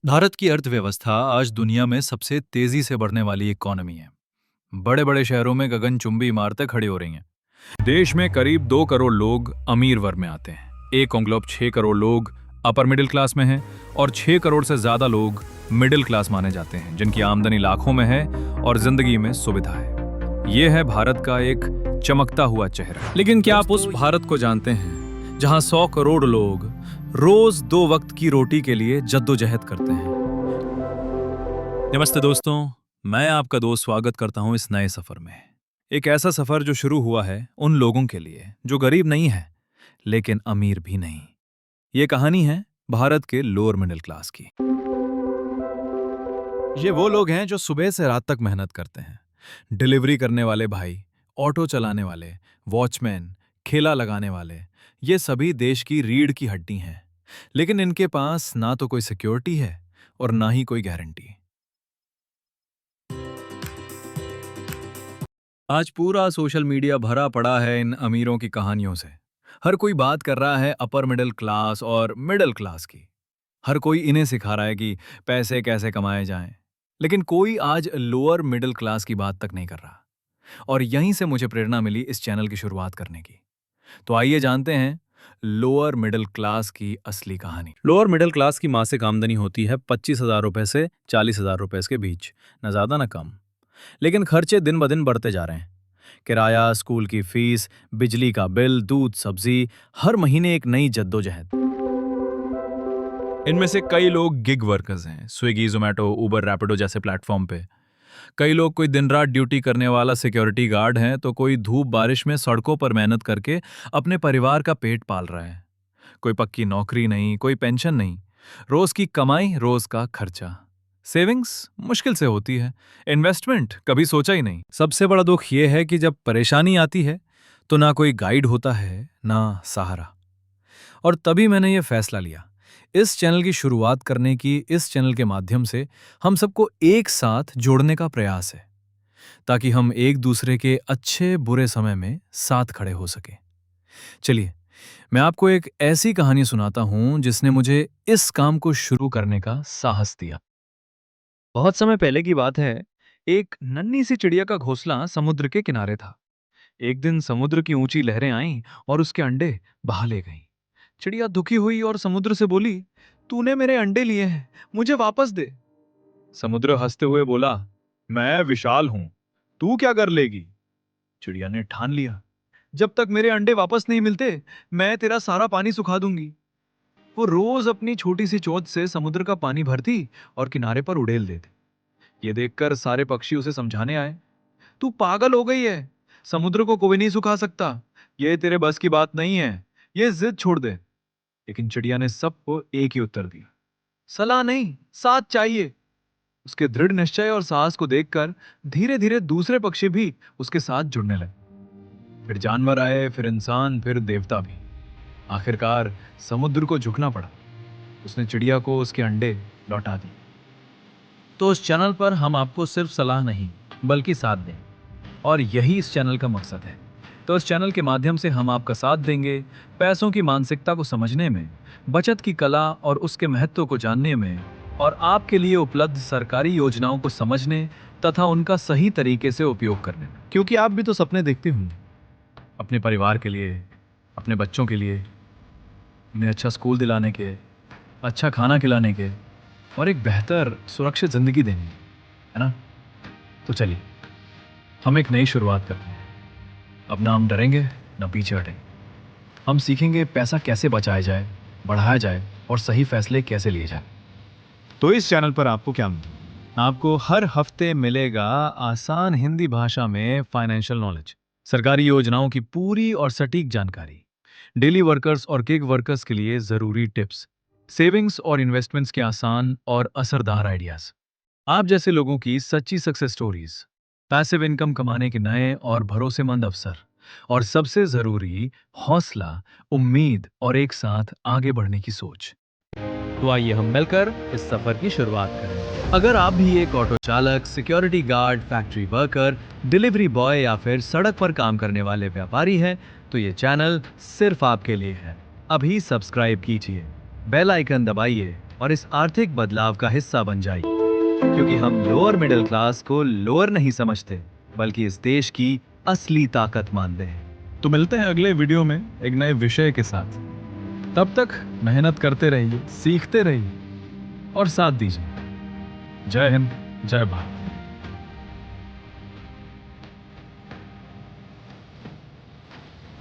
भारत की अर्थव्यवस्था आज दुनिया में सबसे तेजी से बढ़ने वाली इकोनॉमी है। बड़े बड़े शहरों में गगनचुंबी इमारतें खड़ी हो रही हैं। देश में करीब 2 करोड़ लोग अमीर वर्ग में आते हैं। एक ओंगलोप 6 करोड़ लोग अपर मिडिल क्लास में हैं और 6 करोड़ से ज्यादा लोग मिडिल क्लास माने जाते हैं, जिनकी आमदनी लाखों में है और जिंदगी में सुविधा है। ये है भारत का एक चमकता हुआ चेहरा। लेकिन क्या आप उस भारत को जानते हैं जहां 100 करोड़ लोग रोज 2 वक्त की रोटी के लिए जद्दोजहद करते हैं? नमस्ते दोस्तों, मैं आपका दोस्त स्वागत करता हूं इस नए सफर में। एक ऐसा सफर जो शुरू हुआ है उन लोगों के लिए जो गरीब नहीं है लेकिन अमीर भी नहीं। ये कहानी है भारत के लोअर मिडिल क्लास की। ये वो लोग हैं जो सुबह से रात तक मेहनत करते हैं। डिलीवरी करने वाले भाई, ऑटो चलाने वाले, वॉचमैन, ठेला लगाने वाले, ये सभी देश की रीढ़ की हड्डी हैं। लेकिन इनके पास ना तो कोई सिक्योरिटी है और ना ही कोई गारंटी। आज पूरा सोशल मीडिया भरा पड़ा है इन अमीरों की कहानियों से। हर कोई बात कर रहा है अपर मिडिल क्लास और मिडिल क्लास की। हर कोई इन्हें सिखा रहा है कि पैसे कैसे कमाए जाएं। लेकिन कोई आज लोअर मिडिल क्लास की बात तक नहीं कर रहा। और यहीं से मुझे प्रेरणा मिली इस चैनल की शुरुआत करने की। तो आइए जानते हैं लोअर मिडिल क्लास की असली कहानी। लोअर मिडिल क्लास की मासिक आमदनी होती है 25,000 रुपए से 40,000 रुपए के बीच, न ज्यादा न कम। लेकिन खर्चे दिन ब दिन बढ़ते जा रहे हैं। किराया, स्कूल की फीस, बिजली का बिल, दूध, सब्जी, हर महीने एक नई जद्दोजहद। इनमें से कई लोग गिग वर्कर्स हैं, स्विगी, जोमेटो, उबर, रैपिडो जैसे प्लेटफॉर्म पे। कई लोग कोई दिन रात ड्यूटी करने वाला सिक्योरिटी गार्ड है, तो कोई धूप बारिश में सड़कों पर मेहनत करके अपने परिवार का पेट पाल रहा है। कोई पक्की नौकरी नहीं, कोई पेंशन नहीं। रोज की कमाई, रोज का खर्चा। सेविंग्स मुश्किल से होती है, इन्वेस्टमेंट कभी सोचा ही नहीं। सबसे बड़ा दुख यह है कि जब परेशानी आती है तो ना कोई गाइड होता है, ना सहारा। और तभी मैंने यह फैसला लिया, इस चैनल की शुरुआत करने की। इस चैनल के माध्यम से हम सबको एक साथ जोड़ने का प्रयास है, ताकि हम एक दूसरे के अच्छे बुरे समय में साथ खड़े हो सके। चलिए, मैं आपको एक ऐसी कहानी सुनाता हूं जिसने मुझे इस काम को शुरू करने का साहस दिया। बहुत समय पहले की बात है। एक नन्ही सी चिड़िया का घोंसला समुद्र के किनारे था। एक दिन समुद्र की ऊंची लहरें आईं और उसके अंडे बहा ले गईं। चिड़िया दुखी हुई और समुद्र से बोली, तूने मेरे अंडे लिए हैं, मुझे वापस दे। समुद्र हंसते हुए बोला, मैं विशाल हूं, तू क्या कर लेगी। चिड़िया ने ठान लिया, जब तक मेरे अंडे वापस नहीं मिलते मैं तेरा सारा पानी सुखा दूंगी। वो रोज अपनी छोटी सी चोंच से समुद्र का पानी भरती और किनारे पर उड़ेल देती। ये देखकर सारे पक्षी उसे समझाने आए, तू पागल हो गई है, समुद्र को कोई नहीं सुखा सकता, ये तेरे बस की बात नहीं है, ये जिद छोड़ दे। लेकिन चिड़िया ने सबको एक ही उत्तर दिया, सलाह नहीं, साथ चाहिए। उसके दृढ़ निश्चय और साहस को देखकर धीरे धीरे दूसरे पक्षी भी उसके साथ जुड़ने लगे। फिर जानवर आए, फिर इंसान, फिर देवता भी। आखिरकार समुद्र को झुकना पड़ा। उसने चिड़िया को उसके अंडे लौटा दिए। तो इस चैनल पर हम आपको सिर्फ सलाह नहीं बल्कि साथ दें, और यही इस चैनल का मकसद है। तो इस चैनल के माध्यम से हम आपका साथ देंगे, पैसों की मानसिकता को समझने में, बचत की कला और उसके महत्व को जानने में, और आपके लिए उपलब्ध सरकारी योजनाओं को समझने तथा उनका सही तरीके से उपयोग करने में। क्योंकि आप भी तो सपने देखते होंगे, अपने परिवार के लिए, अपने बच्चों के लिए, उन्हें अच्छा स्कूल दिलाने के, अच्छा खाना खिलाने के और एक बेहतर सुरक्षित जिंदगी देने की, है ना? तो चलिए, हम एक नई शुरुआत करते हैं। अब ना हम डरेंगे, ना पीछे हटेंगे। हम सीखेंगे पैसा कैसे बचाया जाए, बढ़ाया जाए और सही फैसले कैसे लिए जाए। तो इस चैनल पर आपको क्या मिलेगा? आपको हर हफ्ते मिलेगा आसान हिंदी भाषा में फाइनेंशियल नॉलेज, सरकारी योजनाओं की पूरी और सटीक जानकारी, डेली वर्कर्स और गिग वर्कर्स के लिए जरूरी टिप्स, सेविंग्स और इन्वेस्टमेंट्स के आसान और असरदार आइडियाज, आप जैसे लोगों की सच्ची सक्सेस स्टोरीज, पैसिव इनकम कमाने के नए और भरोसेमंद अवसर, और सबसे जरूरी हौसला, उम्मीद और एक साथ आगे बढ़ने की सोच। तो आइए हम मिलकर इस सफर की शुरुआत करें। अगर आप भी एक ऑटो चालक, security guard, factory worker, delivery boy या फिर सड़क पर काम करने वाले व्यापारी हैं, तो ये चैनल सिर्फ आपके लिए है। अभी सब्सक्राइब कीजिए, बेल आइकन दबाइए और इस आर्थिक बदलाव का हिस्सा बन जाइए, क्योंकि हम लोअर मिडिल क्लास को लोअर नहीं समझते, बल्कि इस देश की असली ताकत मानते हैं। तो मिलते हैं अगले वीडियो में एक नए विषय के साथ। तब तक मेहनत करते रहिए, सीखते रहिए और साथ दीजिए। जय हिंद, जय भारत।